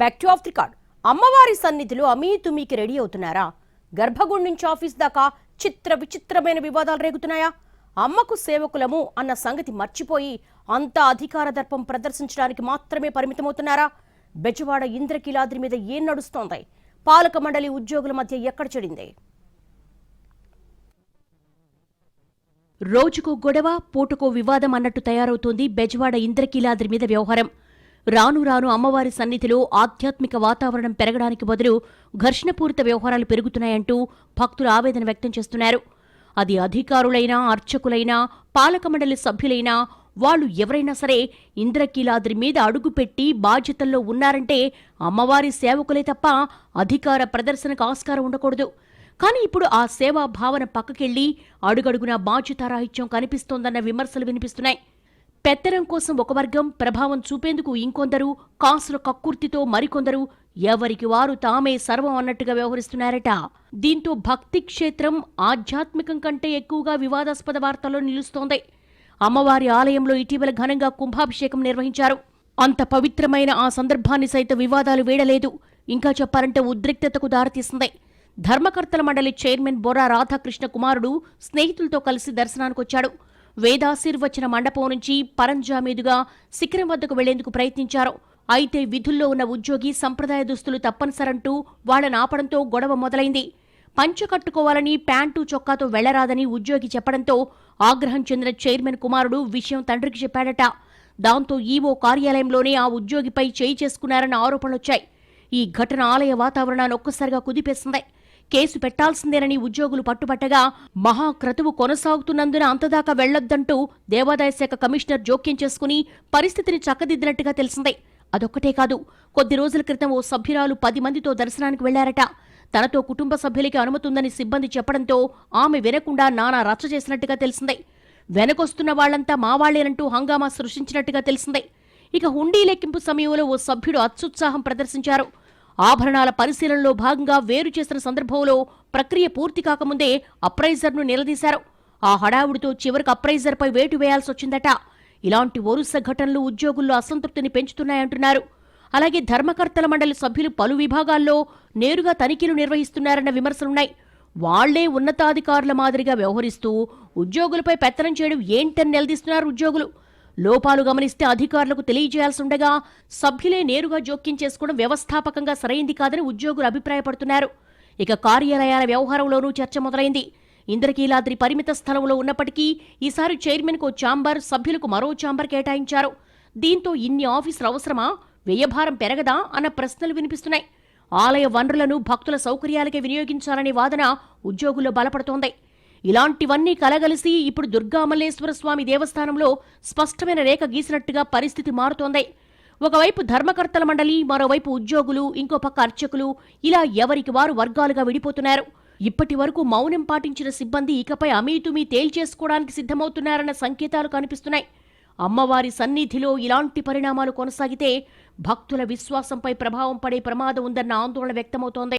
Back to of the card. అమ్మవారి సన్నిధిలో అమీతుమీకి ready అవుతున్నారా? గర్భగుడి నుంచి ఆఫీస్ దాకా విచిత్రమైన వివాదాలు రేగుతున్నాయా? అమ్మకు సేవకులము అన్న సంగతి మర్చిపోయి అంతా అధికార దర్పం ప్రదర్శించడానికి మాత్రమే పరిమితమవుతున్నారా? బెజవాడ ఇంద్రకీలాద్రి మీద ఏం నడుస్తోంది? పాలక మండలి ఉద్యోగుల మధ్య ఎక్కడ చెడింది? రోజుకో గొడవ, పూటకో వివాదం అన్నట్టు తయారవుతోంది బెజవాడ ఇంద్రకీలాద్రి మీద వ్యవహారం. రాను రాను అమ్మవారి సన్నిధిలో ఆధ్యాత్మిక వాతావరణం పెరగడానికి బదులు ఘర్షణపూరిత వ్యవహారాలు పెరుగుతున్నాయంటూ భక్తులు ఆవేదన వ్యక్తం చేస్తున్నారు. అది అధికారులైనా, అర్చకులైనా, పాలక మండలి సభ్యులైనా, వాళ్లు ఎవరైనా సరే ఇంద్రకీలాద్రి మీద అడుగుపెట్టి బాధ్యతల్లో ఉన్నారంటే అమ్మవారి సేవకులే తప్ప అధికార ప్రదర్శనకు ఆస్కారం ఉండకూడదు. కానీ ఇప్పుడు ఆ సేవా భావన పక్కకెళ్లి అడుగడుగునా బాధ్యతారాహిత్యం కనిపిస్తోందన్న విమర్శలు వినిపిస్తున్నాయి. పెత్తనం కోసం ఒక వర్గం, ప్రభావం చూపేందుకు ఇంకొందరు, కాసుల కక్కుర్తితో మరికొందరు ఎవరికి వారు తామే సర్వం అన్నట్టుగా వ్యవహరిస్తున్నారట. దీంతో భక్తి క్షేత్రం ఆధ్యాత్మికం కంటే ఎక్కువగా వివాదాస్పద వార్తల్లో నిలుస్తోంది. అమ్మవారి ఆలయంలో ఇటీవల ఘనంగా కుంభాభిషేకం నిర్వహించారు. అంత పవిత్రమైన ఆ సందర్భాన్ని సైతం వివాదాలు వీడలేదు. ఇంకా చెప్పాలంటే ఉద్రిక్తతకు దారితీసింది. ధర్మకర్తల మండలి చైర్మన్ బొర్రా రాధాకృష్ణ కుమారుడు స్నేహితులతో కలిసి దర్శనానికొచ్చాడు. వేదాశీర్వచన మండపం నుంచి పరంజా మీదుగా శిఖరం వద్దకు వెళ్లేందుకు ప్రయత్నించారు. అయితే విధుల్లో ఉన్న ఉద్యోగి సంప్రదాయ దుస్తులు తప్పనిసరంటూ వాళ్లను ఆపడంతో గొడవ మొదలైంది. పంచ కట్టుకోవాలని, ప్యాంటు చొక్కాతో వెళ్లరాదని ఉద్యోగి చెప్పడంతో ఆగ్రహం చెందిన చైర్మన్ కుమారుడు విషయం తండ్రికి చెప్పాడట. దాంతో ఈవో కార్యాలయంలోనే ఆ ఉద్యోగిపై చేయి చేసుకున్నారన్న ఆరోపణలొచ్చాయి. ఈ ఘటన ఆలయ వాతావరణాన్ని ఒక్కసారిగా కుదిపేసింది. కేసు పెట్టాల్సిందేనని ఉద్యోగులు పట్టుబట్టగా మహాక్రతువు కొనసాగుతున్నందున అంతదాకా వెళ్లొద్దంటూ దేవాదాయ శాఖ కమిషనర్ జోక్యం చేసుకుని పరిస్థితిని చక్కదిద్దినట్టుగా తెలిసిందే. అదొక్కటే కాదు, కొద్ది రోజుల క్రితం ఓ సభ్యురాలు 10 మందితో దర్శనానికి వెళ్లారట. తనతో కుటుంబ సభ్యులకి అనుమతుందని సిబ్బంది చెప్పడంతో ఆమె వినకుండా నానా రచ్చ చేసినట్టుగా తెలిసిందే. వెనకొస్తున్న వాళ్లంతా మావాళ్లేనంటూ హంగామా సృష్టించినట్టుగా తెలిసిందే. ఇక హుండీ లెక్కింపు సమయంలో ఓ సభ్యుడు అత్యుత్సాహం ప్రదర్శించారు. ఆభరణాల పరిశీలనలో భాగంగా వేరు చేసిన సందర్భంలో ప్రక్రియ పూర్తి కాకముందే అప్రైజర్ను నిలదీశారు. ఆ హడావుడితో చివరికి అప్రైజర్పై వేటు వేయాల్సొచ్చిందట. ఇలాంటి వరుస ఘటనలు ఉద్యోగుల్లో అసంతృప్తిని పెంచుతున్నాయంటున్నారు. అలాగే ధర్మకర్తల మండలి సభ్యులు పలు విభాగాల్లో నేరుగా తనిఖీలు నిర్వహిస్తున్నారన్న విమర్శలున్నాయి. వాళ్లే ఉన్నతాధికారుల మాదిరిగా వ్యవహరిస్తూ ఉద్యోగులపై పెత్తనం చేయడం ఏంటని నిలదీస్తున్నారు ఉద్యోగులు. లోపాలు గమనిస్తే అధికారులకు తెలియజేయాల్సిండగా సభ్యులే నేరుగా జోక్యం చేసుకోవడం వ్యవస్థాపకంగా సరైంది కాదని ఉద్యోగులు అభిప్రాయపడుతున్నారు. ఇక కార్యాలయాల వ్యవహారంలోనూ చర్చ మొదలైంది. ఇంద్రకీలాద్రి పరిమిత స్థలంలో ఉన్నప్పటికీ ఈసారి చైర్మన్కు ఛాంబర్, సభ్యులకు మరో ఛాంబర్ కేటాయించారు. దీంతో ఇన్ని ఆఫీసులు అవసరమా, వ్యయభారం పెరగదా అన్న ప్రశ్నలు వినిపిస్తున్నాయి. ఆలయ వనరులను భక్తుల సౌకర్యాలకే వినియోగించాలనే వాదన ఉద్యోగుల్లో బలపడుతోంది. ఇలాంటివన్నీ కలగలిసి ఇప్పుడు దుర్గామల్లేశ్వర స్వామి దేవస్థానంలో స్పష్టమైన రేఖ గీసినట్టుగా పరిస్థితి మారుతోంది. ఒకవైపు ధర్మకర్తల మండలి, మరోవైపు ఉద్యోగులు, ఇంకో పక్క అర్చకులు, ఇలా ఎవరికి వారు వర్గాలుగా విడిపోతున్నారు. ఇప్పటి వరకు మౌనం పాటించిన సిబ్బంది ఇకపై అమీతుమీ తేల్చేసుకోవడానికి సిద్ధమవుతున్నారన్న సంకేతాలు కనిపిస్తున్నాయి. అమ్మవారి సన్నిధిలో ఇలాంటి పరిణామాలు కొనసాగితే భక్తుల విశ్వాసంపై ప్రభావం పడే ప్రమాదం ఉందన్న ఆందోళన వ్యక్తమవుతోంది.